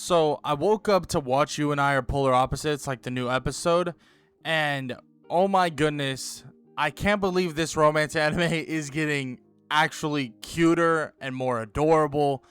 So I woke up to watch You and I Are Polar Opposites, like the new episode, and oh my goodness, I can't believe this romance anime is getting actually cuter and more adorable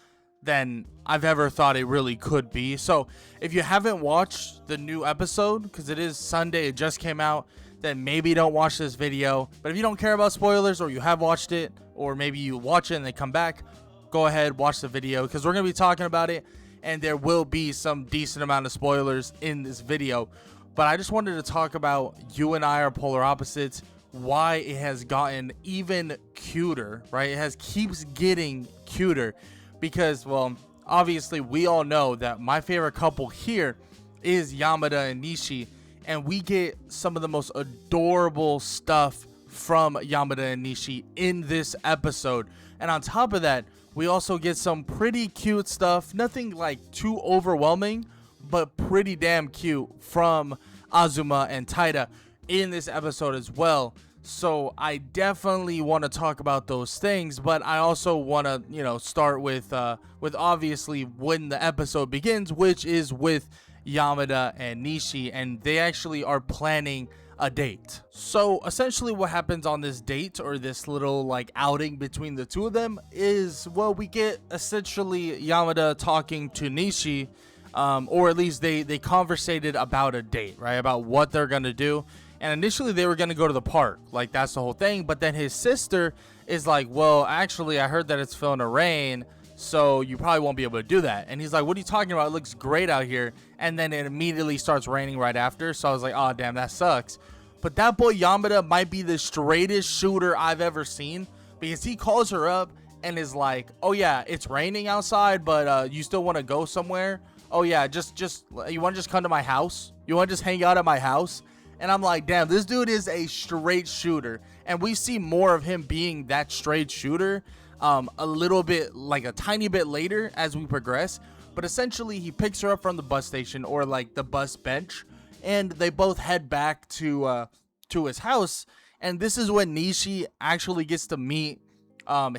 than I've ever thought it really could be. So if you haven't watched the new episode, because it is Sunday, it just came out, then maybe don't watch this video. But if you don't care about spoilers, or you have watched it, or maybe you watch it and then come back, go ahead, watch the video, because we're going to be talking about it, and there will be some decent amount of spoilers in this video. But I just wanted to talk about You and I Are Polar Opposites, why it has gotten even cuter, right? Keeps getting cuter because, well, obviously we all know that my favorite couple here is Yamada and Nishi, and we get some of the most adorable stuff from Yamada and Nishi in this episode. And on top of that, we also get some pretty cute stuff, nothing like too overwhelming, but pretty damn cute from Azuma and Taira in this episode as well. So I definitely want to talk about those things, but I also want to, start with obviously when the episode begins, which is with Yamada and Nishi, and they actually are planning a date. So essentially what happens on this date, or this little like outing between the two of them, is, well, we get essentially Yamada talking to Nishi, or at least they conversated about a date, right? About what they're gonna do. And initially they were gonna go to the park, like that's the whole thing. But then his sister is like, well, actually I heard that it's feeling to rain, so you probably won't be able to do that. And he's like, what are you talking about? It looks great out here. And then it immediately starts raining right after. So I was like, oh damn, that sucks. But that boy Yamada might be the straightest shooter I've ever seen, because he calls her up and is like, oh yeah, it's raining outside, but you still want to go somewhere? Oh yeah, just you want to just come to my house? You want to just hang out at my house? And I'm like, damn, this dude is a straight shooter. And we see more of him being that straight shooter a little bit, like a tiny bit later as we progress. But essentially he picks her up from the bus station, or like the bus bench, and they both head back to his house. And this is when Nishi actually gets to meet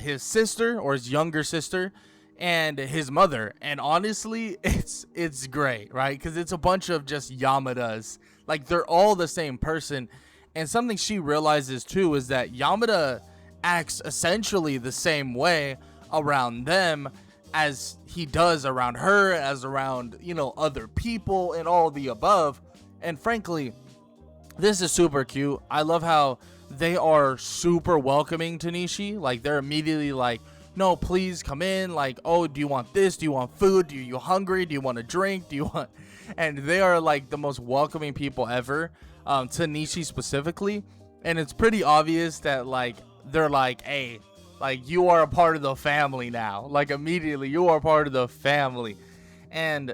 his sister, or his younger sister, and his mother. And honestly, it's great, right? Because it's a bunch of just Yamadas. Like, they're all the same person. And something she realizes too is that Yamada acts essentially the same way around them as he does around her, as around, other people and all the above. And frankly, this is super cute. I love how they are super welcoming to Nishi. Like, they're immediately like, no, please come in. Like, oh, do you want this? Do you want food? Are you hungry? Do you want a drink? And they are like the most welcoming people ever, to Nishi specifically. And it's pretty obvious that like they're like, hey, like, you are a part of the family now. Like, immediately you are part of the family. And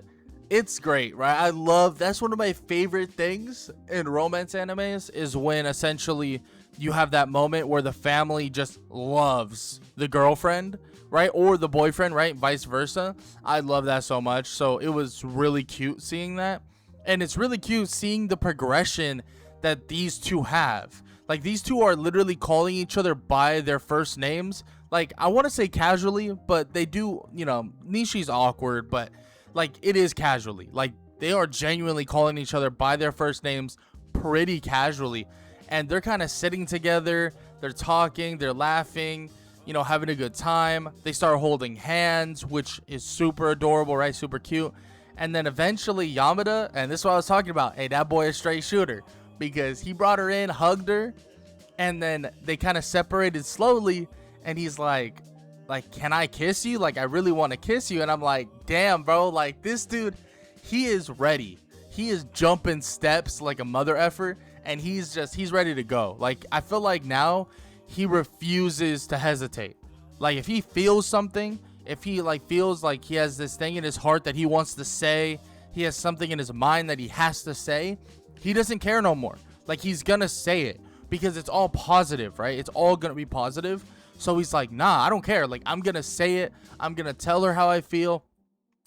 it's great, right? I love, that's one of my favorite things in romance animes, is when essentially you have that moment where the family just loves the girlfriend, right? Or the boyfriend, right? Vice versa. I love that so much. So it was really cute seeing that. And it's really cute seeing the progression that these two have. Like, these two are literally calling each other by their first names. Like, I want to say casually, but they do, Nishi's awkward, but like, it is casually. Like, they are genuinely calling each other by their first names pretty casually. And they're kind of sitting together, they're talking, they're laughing, having a good time. They start holding hands, which is super adorable, right? Super cute. And then eventually Yamada, and this is what I was talking about, hey, that boy is straight shooter, because he brought her in, hugged her, and then they kind of separated slowly, and he's like, can I kiss you? Like, I really want to kiss you. And I'm like, damn, bro, like, this dude, he is ready. He is jumping steps like a mother effer, and he's ready to go. Like, I feel like now he refuses to hesitate. Like, if he feels something, if he like feels like he has this thing in his heart that he wants to say, he has something in his mind that he has to say, he doesn't care no more. Like, he's gonna say it because it's all positive, right? It's all gonna be positive. So he's like, nah, I don't care. Like, I'm gonna say it. I'm gonna tell her how I feel.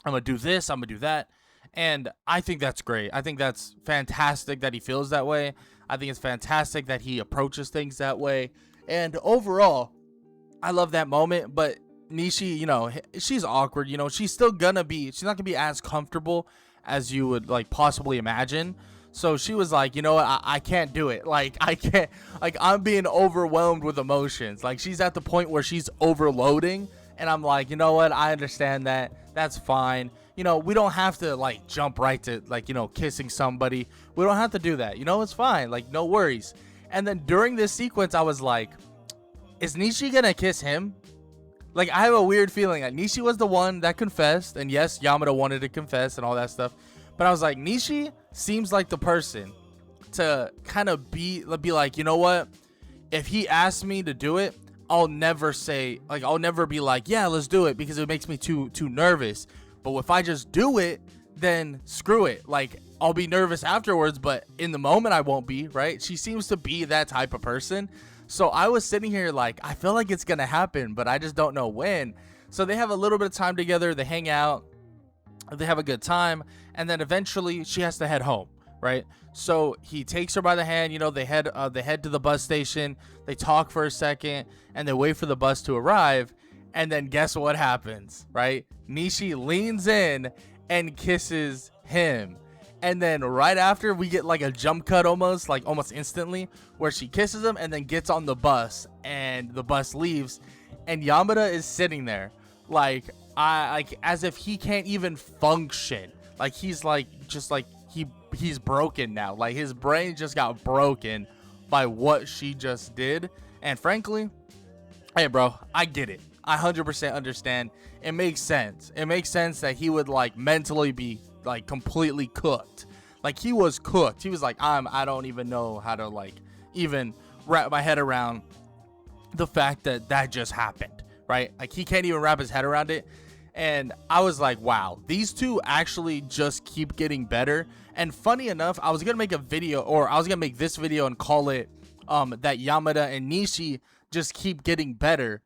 I'm gonna do this. I'm gonna do that. And I think that's great. I think that's fantastic that he feels that way. I think it's fantastic that he approaches things that way. And overall, I love that moment. But Nishi, you know, she's awkward. You know, she's not gonna be as comfortable as you would like possibly imagine. So she was like, you know what, I can't do it. Like, I can't, like, I'm being overwhelmed with emotions. Like, she's at the point where she's overloading. And I'm like, you know what, I understand that. That's fine. You know, we don't have to, like, jump right to, like, you know, kissing somebody. We don't have to do that. You know, it's fine. Like, no worries. And then during this sequence, I was like, is Nishi gonna kiss him? Like, I have a weird feeling that Nishi was the one that confessed. And yes, Yamada wanted to confess and all that stuff. But I was like, Nishi seems like the person to kind of be like, you know what? If he asks me to do it, I'll never be like, yeah, let's do it, because it makes me too nervous. But if I just do it, then screw it. Like, I'll be nervous afterwards, but in the moment I won't be, right? She seems to be that type of person. So I was sitting here like, I feel like it's going to happen, but I just don't know when. So they have a little bit of time together. They hang out. They have a good time, and then eventually she has to head home, right? So he takes her by the hand. You know, they head to the bus station. They talk for a second, and they wait for the bus to arrive. And then guess what happens, right? Nishi leans in and kisses him. And then right after, we get like a jump cut almost instantly, where she kisses him and then gets on the bus, and the bus leaves, and Yamada is sitting there like as if he can't even function. Like, he's like, just like he's broken now. Like, his brain just got broken by what she just did. And frankly, hey bro, I get it. I 100% understand. It makes sense. It makes sense that he would like mentally be like completely cooked. Like, he was cooked. He was like, I don't even know how to like even wrap my head around the fact that just happened, right? Like, he can't even wrap his head around it. And I was like, wow, these two actually just keep getting better. And funny enough, I was going to make this video and call it that Yamada and Nishi just keep getting better.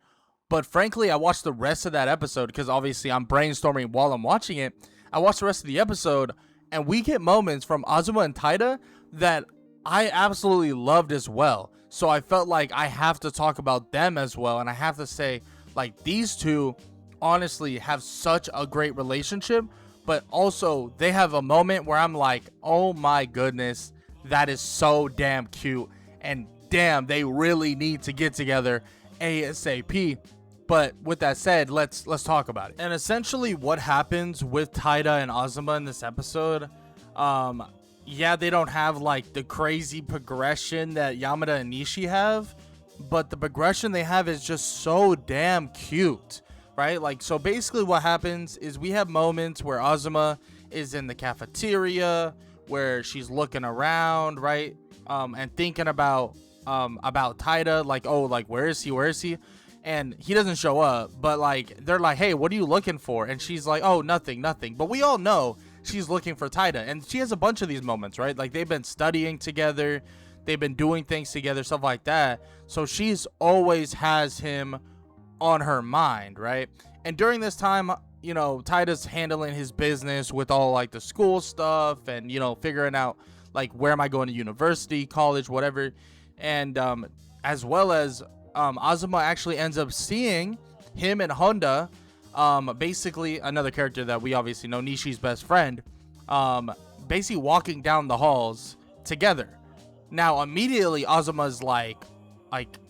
But frankly, I watched the rest of that episode, because obviously I'm brainstorming while I'm watching it. I watched the rest of the episode, and we get moments from Azuma and Taida that I absolutely loved as well. So I felt like I have to talk about them as well. And I have to say, like, these two honestly have such a great relationship, but also they have a moment where I'm like, oh my goodness, that is so damn cute, and damn, they really need to get together ASAP. But with that said, let's talk about it. And essentially what happens with Taida and Azuma in this episode, yeah, they don't have like the crazy progression that Yamada and Nishi have, but the progression they have is just so damn cute. Right? Like, so basically what happens is we have moments where Azuma is in the cafeteria, where she's looking around, right? And thinking about Taida, like, oh, like, where is he? And he doesn't show up, but like, they're like, hey, what are you looking for? And she's like, oh, nothing. But we all know she's looking for Taida, and she has a bunch of these moments, right? Like, they've been studying together, they've been doing things together, stuff like that. So she's always has him on her mind, right? And during this time, you know, Taida's handling his business with all like the school stuff, and, you know, figuring out like, where am I going to university, college, whatever. And as well as Azuma actually ends up seeing him and Honda, basically another character that we obviously know, Nishi's best friend, basically walking down the halls together. Now immediately Azuma's like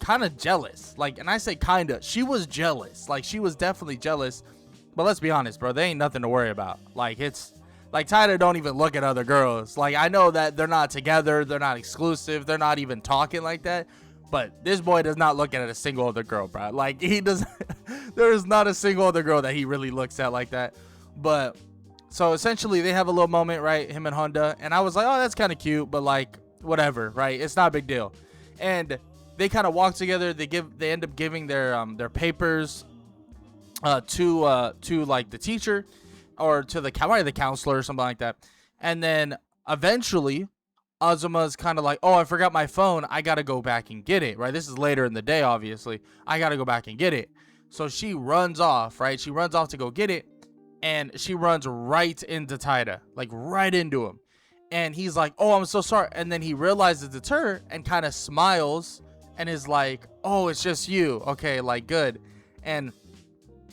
kind of jealous, like, and I say kinda, she was jealous, like, she was definitely jealous. But let's be honest, bro, there ain't nothing to worry about. Like, it's like, Taida don't even look at other girls. Like, I know that they're not together, they're not exclusive, they're not even talking like that, but this boy does not look at a single other girl, bro. Like, he does there is not a single other girl that he really looks at like that. But so essentially they have a little moment, right, him and Honda, and I was like, oh, that's kind of cute, but like, whatever, right? It's not a big deal. And they kind of walk together. They end up giving their papers to like the teacher, or to the counselor or something like that. And then eventually Azuma's kind of like, oh, I forgot my phone, I gotta go back and get it, right? This is later in the day, obviously. I gotta go back and get it. So she runs off, right? She runs off to go get it, and she runs right into Taida, like right into him. And he's like, oh, I'm so sorry. And then he realizes it's her and kind of smiles and is like, oh, it's just you. Okay, like, good. And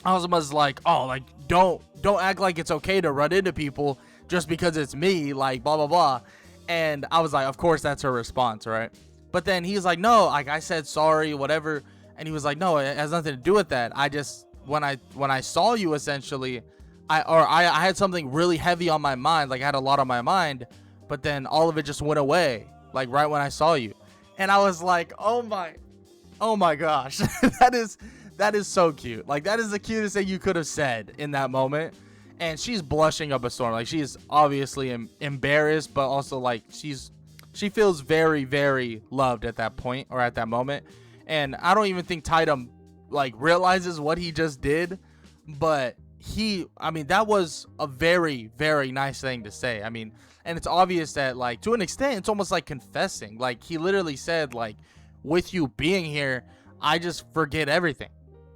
Azuma's like, oh, like don't act like it's okay to run into people just because it's me, like blah blah blah. And I was like, of course that's her response, right? But then he's like, no, like I said sorry, whatever. And he was like, no, it has nothing to do with that. I just when I saw you, essentially, I had something really heavy on my mind, like I had a lot on my mind, but then all of it just went away, like right when I saw you. And I was like, oh my gosh, that is so cute. Like that is the cutest thing you could have said in that moment. And she's blushing up a storm. Like she's obviously embarrassed, but also like she feels very, very loved at that point, or at that moment. And I don't even think Taita like realizes what he just did, but I mean, that was a very, very nice thing to say. I mean, and it's obvious that like to an extent it's almost like confessing. Like he literally said, like, with you being here, I just forget everything,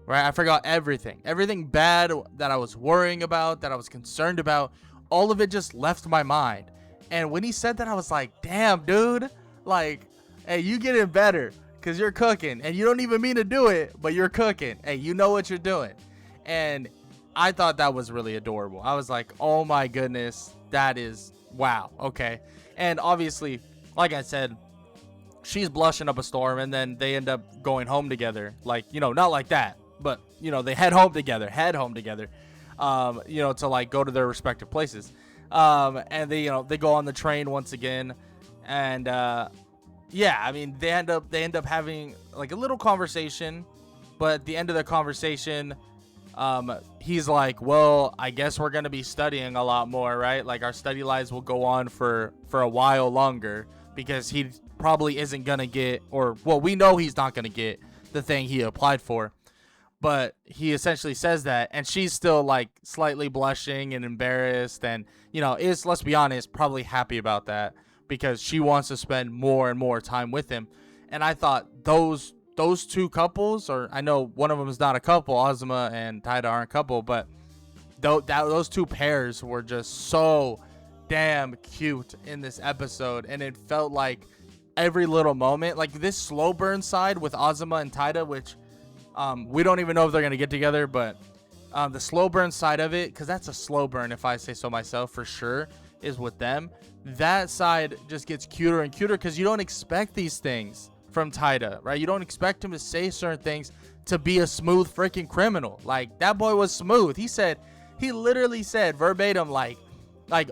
right? I forgot everything bad that I was worrying about, that I was concerned about. All of it just left my mind. And when he said that, I was like, damn, dude, like, hey, you getting better, because you're cooking, and you don't even mean to do it, but you're cooking. Hey, you know what you're doing. And I thought that was really adorable. I was like, oh my goodness, that is, wow, okay. And obviously, like I said, she's blushing up a storm, and then they end up going home together. Like, you know, not like that, but, you know, they head home together, you know, to like go to their respective places. And they, you know, they go on the train once again, and yeah, I mean, they end up having like a little conversation, but at the end of the conversation, he's like, well, I guess we're gonna be studying a lot more, right? Like our study lives will go on for a while longer, because he probably isn't gonna get, or well, we know he's not gonna get the thing he applied for. But he essentially says that, and she's still like slightly blushing and embarrassed, and you know, is, let's be honest, probably happy about that, because she wants to spend more and more time with him. And I thought those two couples, or I know one of them is not a couple, Azuma and Taita aren't a couple, but those two pairs were just so damn cute in this episode. And it felt like every little moment, like this slow burn side with Azuma and Taita, which we don't even know if they're going to get together, but the slow burn side of it, because that's a slow burn, if I say so myself, for sure, is with them. That side just gets cuter and cuter, because you don't expect these things from Taita, right? You don't expect him to say certain things to be a smooth freaking criminal. Like, that boy was smooth. He literally said verbatim, like,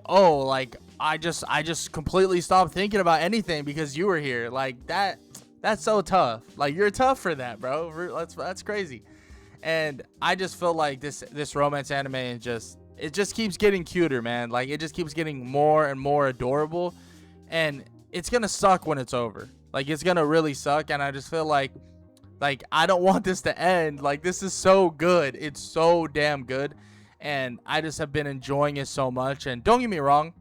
oh, like, I just completely stopped thinking about anything because you were here. Like, that's so tough. Like, you're tough for that, bro. That's crazy. And I just feel like this romance anime it just keeps getting cuter, man. Like, it just keeps getting more and more adorable, and it's gonna suck when it's over. Like, it's gonna really suck, and I just feel like I don't want this to end. Like, this is so good. It's so damn good, and I just have been enjoying it so much. And don't get me wrong,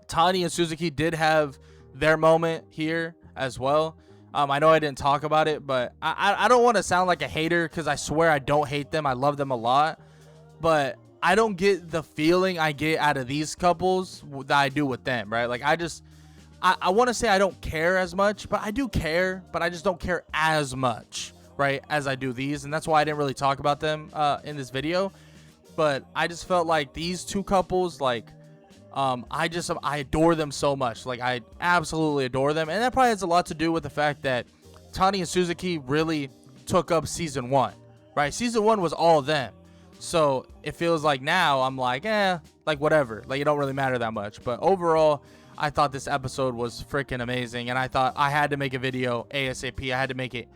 Tani and Suzuki did have their moment here as well. I know I didn't talk about it, but I don't want to sound like a hater, because I swear I don't hate them. I love them a lot, but I don't get the feeling I get out of these couples that I do with them, right? Like, I want to say I don't care as much, but I do care, but I just don't care as much, right, as I do these. And that's why I didn't really talk about them in this video. But I just felt like these two couples, like, I adore them so much. Like, I absolutely adore them. And that probably has a lot to do with the fact that Tani and Suzuki really took up season 1, right? Season 1 was all them. So it feels like now I'm like, like whatever. Like, it don't really matter that much. But overall, I thought this episode was freaking amazing. And I thought I had to make a video ASAP. I had to make it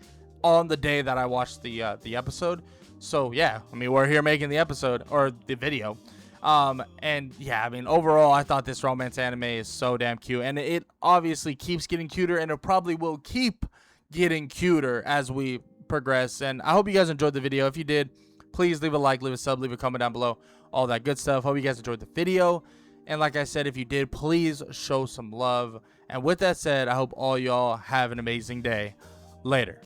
on the day that I watched the episode. So yeah, I mean, we're here making the episode, or the video. And yeah, I mean, overall, I thought this romance anime is so damn cute, and it obviously keeps getting cuter, and it probably will keep getting cuter as we progress. And I hope you guys enjoyed the video. If you did, please leave a like, leave a sub, leave a comment down below, all that good stuff. Hope you guys enjoyed the video. And like I said, if you did, please show some love. And with that said, I hope all y'all have an amazing day. Later.